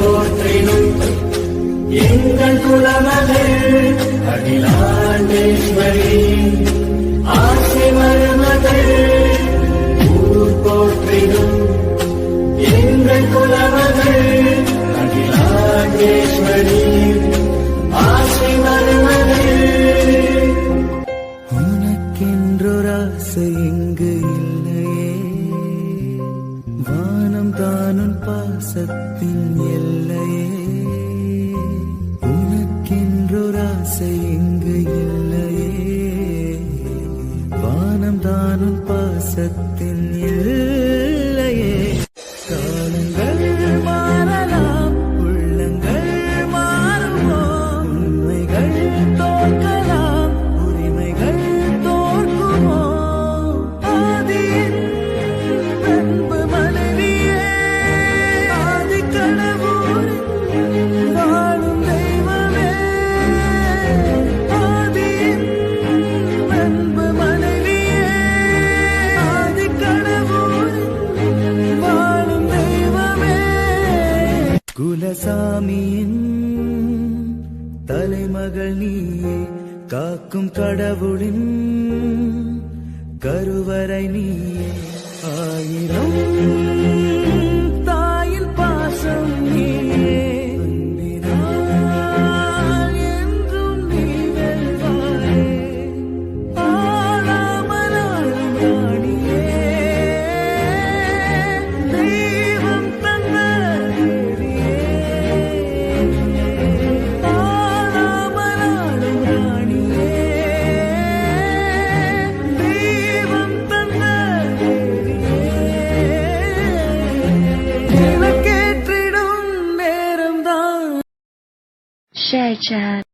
போற்றினும் எங்கள் குலமகள் அகிலாண்டேஸ்வரி ஆசி மருமகள் ஊர் போற்றினும் எங்கள் குலமகள் அகிலாண்டேஸ்வரி ஆசி மருமகள். உனக்கென்றொரு ஆசை இங்கு இல்லையே, வானம் தானும் பாசத்தின் எல்லையே. உனக்கென்றொரு ஆசை இங்கு இல்லையே, வானம் தானும் பாசத்தின் எல்லையே. காலங்கள் மாறலாம், உள்ளங்கள் மாறுமோ, உண்மைகள் தோற்கலாம், உரிமைகள் தோற்குமோ. ஆதியின் அன்பு மனைவியே, ஆதி கடவுளின் வாழும் தெய்வமே. ஆதியின் அன்பு மனைவியே, ஆதி கடவுளின் வாழும் தெய்வமே. குலசாமியின் தலைமகள் நீயே, காக்கும் கடவுளின் கருவறை நீயே. ஆயிரம் தாயின் பாசம் நீயே, அன்பினால் என்றும் நீ வெல்வாயே. ஆளாமலாளும் ராணியே, தெய்வம் தந்த தேவியே. ஆளாமலாளும் ராணியே, தெய்வம் தந்த தேவியே. விளக்கேற்றிடும் நேரம்தான். Share chat.